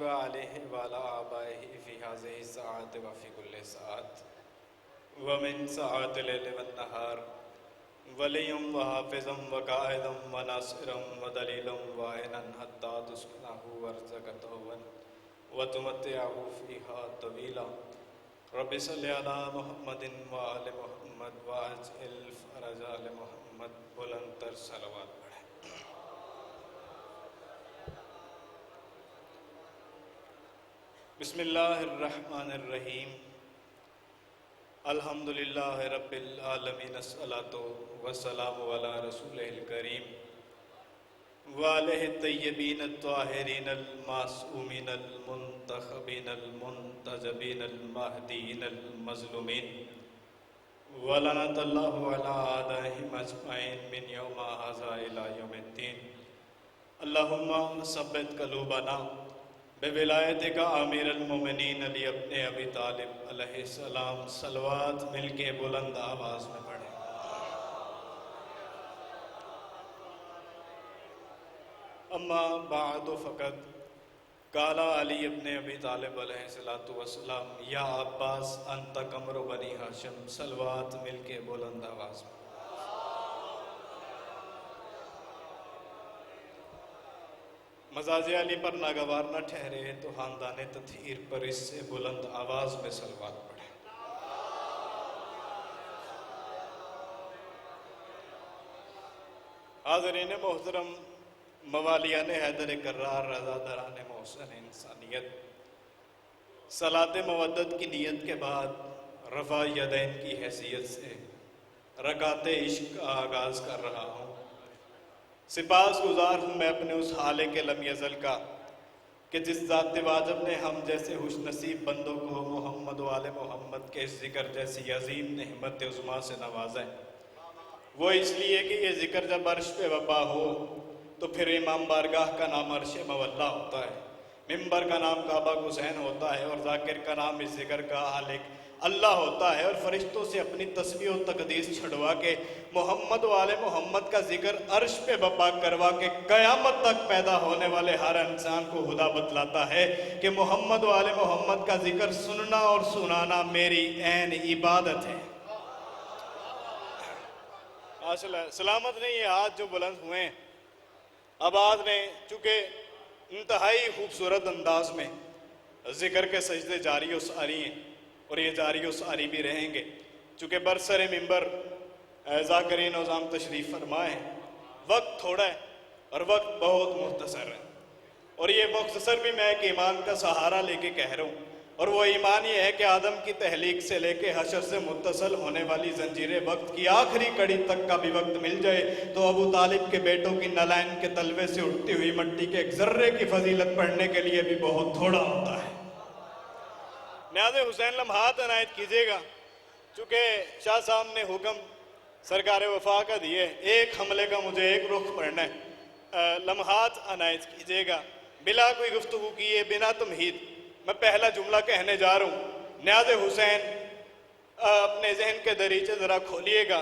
وعليه وعلى آبائه في هذه الساعات وفي كل ساعة ومن ساعات الليل والنهار وليا وحافظا وقائدا وناصرا ودليلا وعينا حتى تسكنه وارزق طوبا وتمتعه فيها طويلا. رب صل على محمد وآل محمد وعجل فرج آل محمد. بلند تر صلوات پڑھیں. بسم اللہ الرحمن الرحیم. الحمدللہ رب العالمین. الصلاۃ والسلام علی رسولہ الکریم وآلہ الطیبین الطاہرین المعصومین المنتخبین المنتجبین المہدیین المظلومین ولعنت اللہ علی اعدائہم اجمعین من یوم ھذا الی یوم الدین. اللہم ثبت قلوبنا بولایتک امیر المومنین علی ابن ابی طالب علیہ السلام. صلوات مل کے بلند آواز میں پڑھیں. اما بعد فقط قال علی ابن ابی طالب علیہ السلام یا عباس انت قمر بنی ہاشم. صلوات مل کے بلند آواز میں. مزاج علی پر ناگوار نہ ٹھہرے تو خاندان تطہیر پر اس سے بلند آواز میں صلوات پڑھیں. حاضرین محترم، موالیان حیدر کرار، رضاداران محسن انسانیت، صلاۃ مودت کی نیت کے بعد رفع یدین کی حیثیت سے رکعت عشق کا آغاز کر رہا ہوں. سپاس گزار ہوں میں اپنے اس خالق لم یزل کا کہ جس ذات واجب نے ہم جیسے خوش نصیب بندوں کو محمد و آل محمد کے ذکر جیسی عظیم نعمت عظمیٰ سے نوازا ہے. وہ اس لیے کہ یہ ذکر جب عرش پہ وپا ہو تو پھر امام بارگاہ کا نام عرش مولا ہوتا ہے، ممبر کا نام کعبہ حسین ہوتا ہے، اور ذاکر کا نام اس ذکر کا خالق اللہ ہوتا ہے، اور فرشتوں سے اپنی تسبیح و تقدیس چھڑوا کے محمد و آل محمد کا ذکر عرش پہ بپا کروا کے قیامت تک پیدا ہونے والے ہر انسان کو خدا بتلاتا ہے کہ محمد و آل محمد کا ذکر سننا اور سنانا میری عین عبادت ہے. سلامت نہیں یہ ہاتھ جو بلند ہوئے ہیں. آباد نے چونکہ انتہائی خوبصورت انداز میں ذکر کے سجدے جاری و ساری ہیں اور یہ جاری و ساری بھی رہیں گے. چونکہ برسر ممبر ذاکرین نظام تشریف فرمائے ہیں. وقت تھوڑا ہے اور وقت بہت مختصر ہے، اور یہ مختصر بھی میں ایک ایمان کا سہارا لے کے کہہ رہا ہوں، اور وہ ایمان یہ ہے کہ آدم کی تحلیق سے لے کے حشر سے متصل ہونے والی زنجیر وقت کی آخری کڑی تک کا بھی وقت مل جائے تو ابو طالب کے بیٹوں کی نالین کے تلوے سے اٹھتی ہوئی مٹی کے ایک ذرے کی فضیلت پڑھنے کے لیے بھی بہت تھوڑا ہوتا ہے. نیاز حسین لمحات عنایت کیجیے گا، چونکہ شاہ صاحب نے حکم سرکار وفا کا دیے ایک حملے کا مجھے ایک رخ پڑھنا ہے. لمحات عنایت کیجیے گا بلا کوئی گفتگو کیے، بنا تمہید. میں پہلا جملہ کہنے جا رہا ہوں. نیاز حسین اپنے ذہن کے دریچے ذرا کھولیے گا.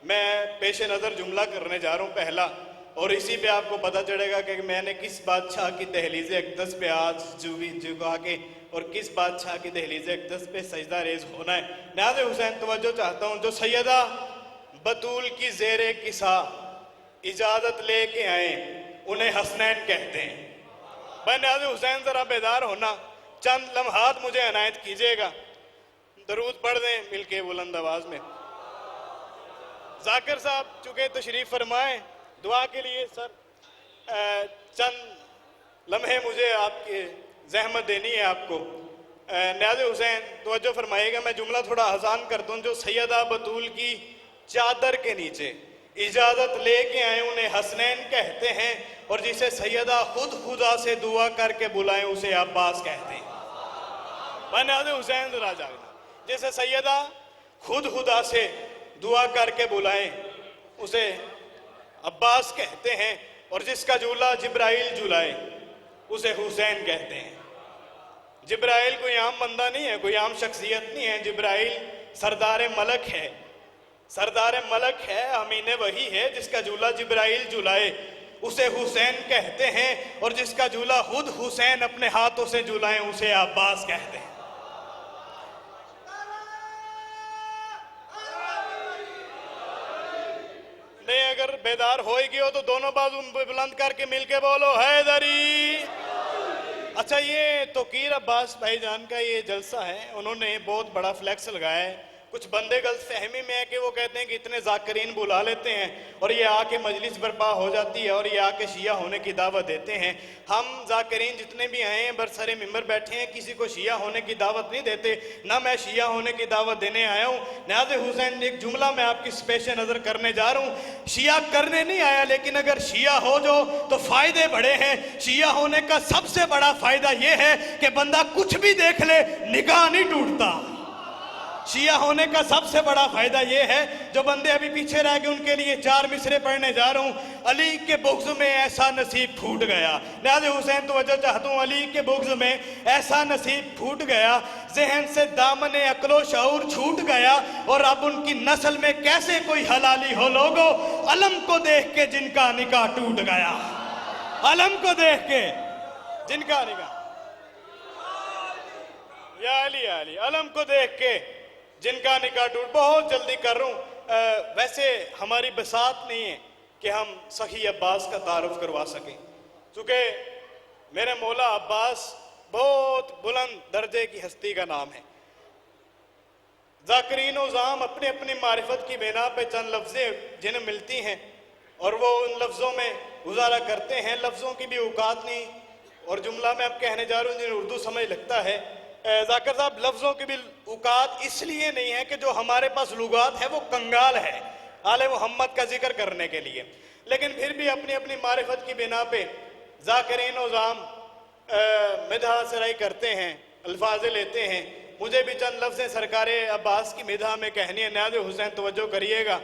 میں پیش نظر جملہ کرنے جا رہا ہوں پہلا، اور اسی پہ آپ کو پتہ چلے گا کہ میں نے کس بادشاہ کی دہلیز اقدس پہ آج جگا کے اور کس بادشاہ کی دہلیز اقدس پہ سجدہ ریز ہونا ہے. نیاز حسین توجہ چاہتا ہوں. جو سیدہ بطول کی زیر کسا اجازت لے کے آئیں انہیں حسنین کہتے ہیں. بھائی نیاز حسین ذرا بیدار ہونا، چند لمحات مجھے عنایت کیجیے گا. درود پڑھ دیں مل کے بلند آواز میں. ذاکر صاحب چونکہ تشریف فرمائیں دعا کے لیے، سر چند لمحے مجھے آپ کی زحمت دینی ہے آپ کو. نیاز حسین توجہ فرمائیے گا. میں جملہ تھوڑا آسان کرتا ہوں. جو سیدہ بطول کی چادر کے نیچے اجازت لے کے آئے انہیں حسنین کہتے ہیں، اور جسے سیدہ خود خدا سے دعا کر کے بلائیں اسے عباس کہتے ہیں. میں نیاز حسین ذرا جاگنا. جسے سیدہ خود خدا سے دعا کر کے بلائیں اسے عباس کہتے ہیں، اور جس کا جھولا جبرائیل جھلائے اسے حسین کہتے ہیں. جبرائیل کوئی عام بندہ نہیں ہے، کوئی عام شخصیت نہیں ہے. جبرائیل سردار ملک ہے، سردار ملک ہے، امین وحی ہے، جس کا جھولا جبرائیل جھلائے اسے حسین کہتے ہیں، اور جس کا جھولا خود حسین اپنے ہاتھوں سے جھولائیں اسے عباس کہتے ہیں۔ نہیں، اگر بیدار ہوئے گی ہو تو دونوں بازو بلند کر کے مل کے بولو حیدری۔ اچھا، یہ توقیر عباس بھائی جان کا یہ جلسہ ہے، انہوں نے بہت بڑا فلیکس لگایا ہے۔ کچھ بندے غلط فہمی میں ہے کہ وہ کہتے ہیں کہ اتنے ذاکرین بلا لیتے ہیں اور یہ آ کے مجلس برپا ہو جاتی ہے اور یہ آ کے شیعہ ہونے کی دعوت دیتے ہیں۔ ہم ذاکرین جتنے بھی آئے ہیں برسر ممبر بیٹھے ہیں، کسی کو شیعہ ہونے کی دعوت نہیں دیتے، نہ میں شیعہ ہونے کی دعوت دینے آیا ہوں۔ نیاز حسین، ایک جملہ میں آپ کی پیش نظر کرنے جا رہا ہوں، شیعہ کرنے نہیں آیا، لیکن اگر شیعہ ہو جو تو فائدے بڑے ہیں۔ شیعہ ہونے کا سب سے بڑا فائدہ یہ ہے کہ بندہ کچھ بھی دیکھ لے نگاہ نہیں ٹوٹتا۔ شیعہ ہونے کا سب سے بڑا فائدہ یہ ہے، جو بندے ابھی پیچھے رہ گئے ان کے لیے 4 مصرے پڑھنے جا رہا ہوں۔ علی کے بغض میں ایسا نصیب پھوٹ گیا، نیاز حسین توجہ چاہتا ہوں، علی کے بغض میں ایسا نصیب پھوٹ گیا، ذہن سے دامن عقل و شعور چھوٹ گیا، اور اب ان کی نسل میں کیسے کوئی حلالی ہو لوگو، علم کو دیکھ کے جن کا نکاح ٹوٹ گیا، علم کو دیکھ کے جن کا نکاح، یا علی یا علی، علم کو دیکھ کے جن کا نکاح ٹوٹ۔ بہت جلدی کر رہا ہوں، ویسے ہماری بساط نہیں ہے کہ ہم سخی عباس کا تعارف کروا سکیں، چونکہ میرے مولا عباس بہت بلند درجے کی ہستی کا نام ہے۔ ذاکرین و عظام اپنے اپنی معرفت کی بنا پہ چند لفظیں جنہیں ملتی ہیں اور وہ ان لفظوں میں گزارا کرتے ہیں، لفظوں کی بھی اوقات نہیں، اور جملہ میں اب کہنے جا رہا ہوں جنہیں اردو سمجھ لگتا ہے۔ ذاکر صاحب، لفظوں کی بھی اوقات اس لیے نہیں ہے کہ جو ہمارے پاس لغات ہے وہ کنگال ہے آل محمد کا ذکر کرنے کے لیے، لیکن پھر بھی اپنی اپنی معرفت کی بنا پہ ذاکرین و عظام مدح سرائی کرتے ہیں، الفاظ لیتے ہیں۔ مجھے بھی چند لفظیں سرکار عباس کی مدح میں کہنی ہے، نیاز حسین توجہ کریے گا۔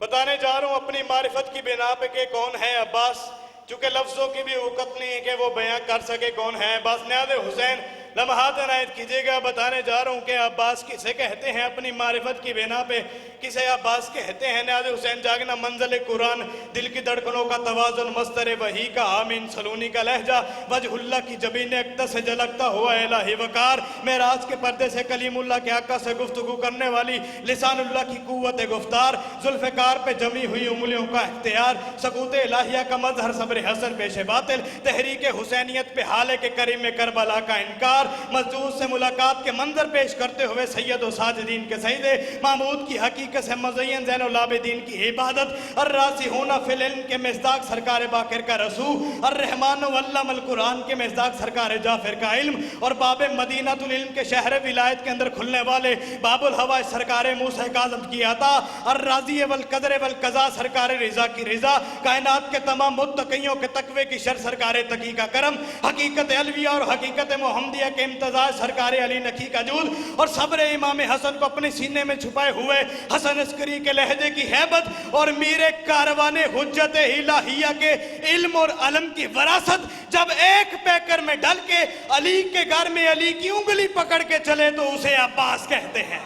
بتانے جا رہا ہوں اپنی معرفت کی بنا پہ کہ کون ہے عباس، چونکہ لفظوں کی بھی اوقت نہیں ہے کہ وہ بیان کر سکے کون ہے عباس۔ نیاز حسین لمحات عنایت کیجیے گا، بتانے جا رہا ہوں کہ عباس کسے کہتے ہیں اپنی معرفت کی بنا پہ، کسے عباس کہتے ہیں۔ نیاز حسین جاگنا منزل قرآن، دل کی دھڑکنوں کا توازن، مستر وحی کا آمین سلونی کا لہجہ، وجہ اللہ کی جبین اقدس سے جھلکتا ہوا الہی وقار، معراج کے پردے سے کلیم اللہ کے آقا سے گفتگو کرنے والی لسان اللہ کی قوت گفتار، ذوالفقار پہ جمی ہوئی انگلیوں کا اختیار، سکوت الہیہ کا مظہر صبر حسن پیش باطل، تحریک حسینیت پہ حالے کے کریم کربلا کا انکار، مسجود سے ملاقات کے منظر پیش کرتے ہوئے سید و ساجدین کے سجدے، معبود کی حقیقت سے مزین زین العابدین کی عبادت، الراسخون فی العلم کے مصداق سرکار باقر کا رسول، الرحمن واللم القرآن کے مصداق سرکار جعفر کا علم، اور باب مدینہ العلم کے شہر ولایت کے اندر کھلنے والے باب الہوا سرکار موسیٰ کاظم کی عطا، الراضی والقدر والقضاء سرکار رضا کی رضا، کائنات کے تمام متقیوں کے تقوی کی شر سرکار تقی کا کرم، حقیقت علویہ اور حقیقت محمدیہ کے امتزاج سرکار علی نقی کا جود، اور صبر امام حسن کو اپنے سینے میں چھپائے ہوئے حسن عسکری کے لہجے کی ہیبت، اور میر کاروان حجت الہیہ کے علم اور علم کی وراثت، جب ایک پیکر میں ڈل کے علی کے گھر میں علی کی انگلی پکڑ کے چلے تو اسے عباس کہتے ہیں۔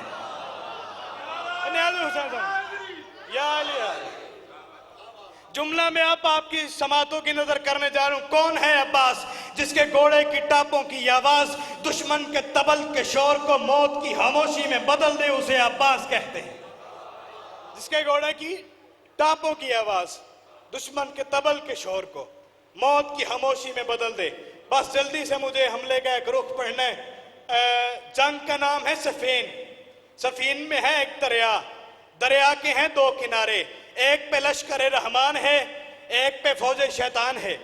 یا علی جملہ میں اب آپ کی سماعتوں کی نظر کرنے جا رہا ہوں، کون ہے عباس جس کے گھوڑے کی ٹاپوں کی آواز دشمن کے طبل کے شور کو موت کی خاموشی میں بدل دے، اسے عباس کہتے ہیں۔ جس کے گھوڑے کی ٹاپوں کی آواز دشمن کے طبل کے شور کو موت کی خاموشی میں بدل دے۔ بس جلدی سے مجھے حملے کا ایک رخ پڑھنا ہے۔ جنگ کا نام ہے سفین، سفین میں ہے ایک دریا، دریا کے ہیں 2 کنارے، ایک پہ لشکر رحمان ہے، ایک پہ فوج شیطان ہے۔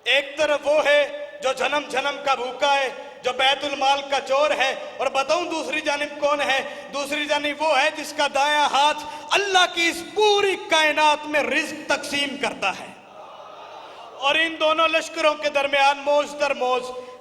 ایک طرف وہ ہے جو جنم جنم کا بھوکا ہے، جو بیت المال کا چور ہے، اور بتاؤں دوسری جانب کون ہے؟ دوسری جانب وہ ہے جس کا دایاں ہاتھ اللہ کی اس پوری کائنات میں رزق تقسیم کرتا ہے، اور ان دونوں لشکروں کے درمیان موج در موج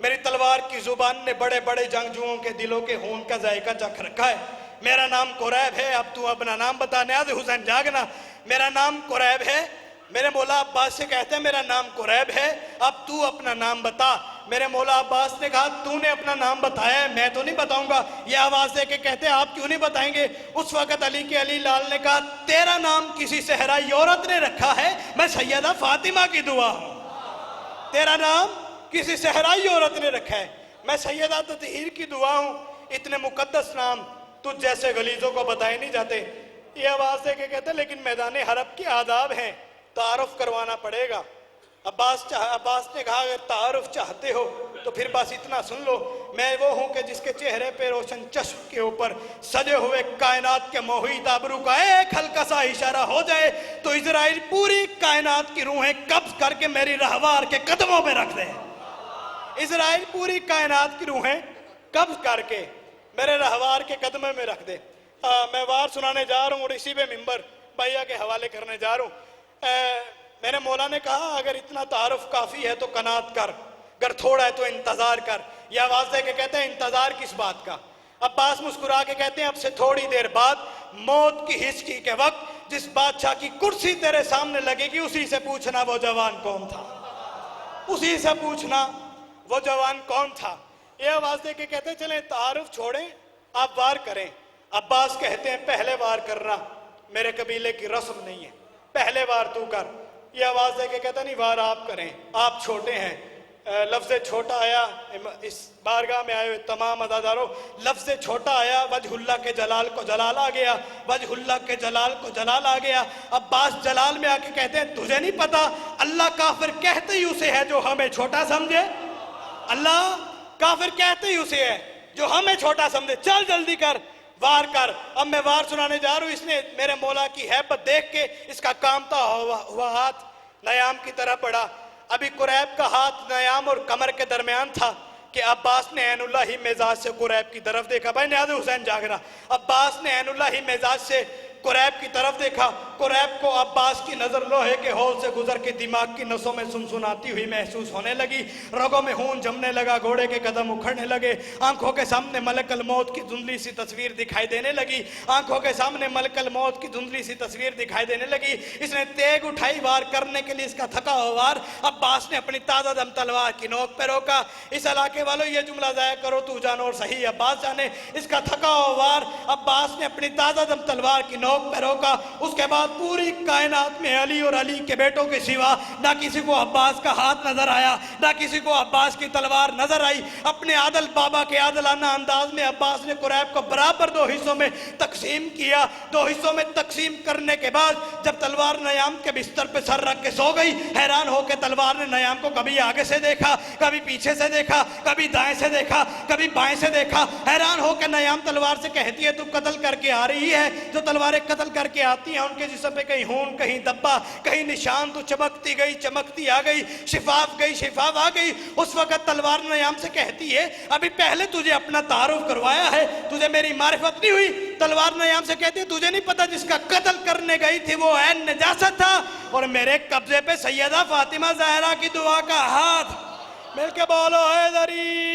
میری تلوار کی زبان نے بڑے بڑے جنگجوؤں کے دلوں کے خون کا ذائقہ چکھ رکھا ہے. میرا نام قریب ہے, اب تو اپنا نام بتا. نیاز حسین جاگنا, میرا نام قریب ہے. میرے مولا عباس سے کہتے ہیں میرا نام قریب ہے, اب تو اپنا نام بتا. میرے مولا عباس نے کہا تو نے اپنا نام بتایا ہے, میں تو نہیں بتاؤں گا. یہ آواز دے کے کہتے ہیں آپ کیوں نہیں بتائیں گے؟ اس وقت علی کے علی لال نے کہا تیرا نام کسی صحرائی عورت نے رکھا ہے, میں سیدہ فاطمہ کی دعا ہوں. تیرا نام کسی صحرائی عورت نے رکھا ہے, میں سیدہ تطہیر کی دعا ہوں. اتنے مقدس نام تجھ جیسے غلیظوں کو بتائے نہیں جاتے. یہ آواز دے کے کہتے ہیں لیکن میدان حرب کے آداب ہیں, تعارف کروانا پڑے گا. عباس نے کہا اگر تعارف چاہتے ہو تو پھر بس اتنا سن لو, میں وہ ہوں کہ جس کے چہرے پہ روشن چشم کے اوپر سجے ہوئے کائنات کے محیط ابرو کا ایک ہلکا سا اشارہ ہو جائے تو اسرائیل پوری کائنات کی روحیں قبض کر کے میری رہوار کے قدموں پہ رکھ دے. اسرائیل پوری کائنات کی روحیں قبض کر کے میرے رہوار کے قدموں میں رکھ دے. میں وار سنانے جا رہا ہوں اور اسی پہ منبر بھیا کے حوالے کرنے جا رہا ہوں. میرے مولا نے کہا اگر اتنا تعارف کافی ہے تو قناعت کر, اگر تھوڑا ہے تو انتظار کر. یہ آواز دے کے کہتے ہیں انتظار کس بات کا؟ عباس مسکرا کے کہتے ہیں اب سے تھوڑی دیر بعد موت کی ہچکی کے وقت جس بادشاہ کی کرسی تیرے سامنے لگے گی اسی سے پوچھنا وہ جوان کون تھا, اسی سے پوچھنا وہ جوان کون تھا. یہ آواز دے کے کہتے ہیں چلیں تعارف چھوڑیں, آپ وار کریں. عباس کہتے ہیں پہلے وار کرنا میرے قبیلے کی رسم نہیں ہے, پہلے وار تو کر. یہ آواز دے کے کہتا نہیں وار آپ کریں, آپ چھوٹے ہیں. لفظ چھوٹا آیا اس بارگاہ میں آئے ہوئے تمام عزاداروں, لفظ چھوٹا آیا, وجہ اللہ کے جلال کو جلال آ گیا, وجہ اللہ کے جلال کو جلال آ گیا. عباس جلال میں آ کے کہتے ہیں تجھے نہیں پتا اللہ کافر کہتے ہی اسے ہے جو ہمیں چھوٹا سمجھے, اللہ کافر کہتے ہی اسے ہے جو ہمیں چھوٹا سمجھے. چل جلدی کر, وار کر. اب میں وار سنانے جا رہا ہوں. اس نے میرے مولا کی ہیبت دیکھ کے اس کا کامتا ہوا ہاتھ نیام کی طرف بڑھا. ابھی قریب کا ہاتھ نیام اور کمر کے درمیان تھا کہ عباس نے عین اللہ ہی مزاج سے قریب کی طرف دیکھا. بھائی نیاز حسین جاگرہ, عباس نے عین اللہ ہی مزاج سے قریب کی طرف دیکھا. قریب کو عباس کی نظر لوہے کے ہول سے گزر کے دماغ کی نسوں میں سنسناتی ہوئی محسوس ہونے لگی. رگوں میں خون جمنے لگا, گھوڑے کے قدم اکھڑنے لگے, آنکھوں کے سامنے ملک الموت کی دھندلی سی تصویر دکھائی دینے لگی, آنکھوں کے سامنے ملک الموت کی دھندلی سی تصویر دکھائی دینے لگی. اس نے تیگ اٹھائی, وار کرنے کے لیے اس کا تھکا ہوا وار عباس نے اپنی تازہ دم تلوار کی نوک پہ روکا. اس علاقے والوں یہ جملہ ضائع کرو تو جانو اور صحیح عباس جانے. اس کا تھکا ہوا وار عباس نے اپنی تازہ دم تلوار کی نوک پہ روکا. اس کے بعد پوری کائنات میں علی اور علی کے بیٹوں کے سوا نہ کسی کو عباس کا ہاتھ نظر آیا, نہ کسی کو عباس کی تلوار نظر آئی. اپنے عادل بابا کے عادلانہ انداز میں عباس نے قریب کو برابر 2 حصوں میں تقسیم کیا. 2 حصوں میں تقسیم کرنے کے بعد جب تلوار نیام کے بستر پہ سر رکھ کے سو گئی, حیران ہو کے تلوار نے نیام کو کبھی آگے سے دیکھا, کبھی پیچھے سے دیکھا, کبھی دائیں سے دیکھا, کبھی بائیں سے دیکھا. حیران ہو کے نیام تلوار سے کہتی ہے تو قتل کر کے آ رہی ہے. جو تلواریں قتل کر کے آتی ہیں ان کے جسم پہ کہیں خون, کہیں دبا, کہیں نشان. تو چمکتی گئی, چمکتی آ گئی, شفاف گئی, شفاف آ گئی. اس وقت تلوار نیام سے کہتی ہے ابھی پہلے تجھے اپنا تعارف کروایا ہے, تجھے میری معرفت نہیں ہوئی. تلوار نیام سے کہتی ہے تجھے نہیں پتا جس کا قتل کرنے گئی تھی وہ عین نجاست تھا اور میرے قبضے پہ سیدہ فاطمہ زہرا کی دعا کا ہاتھ. مل کے بولو حیدری.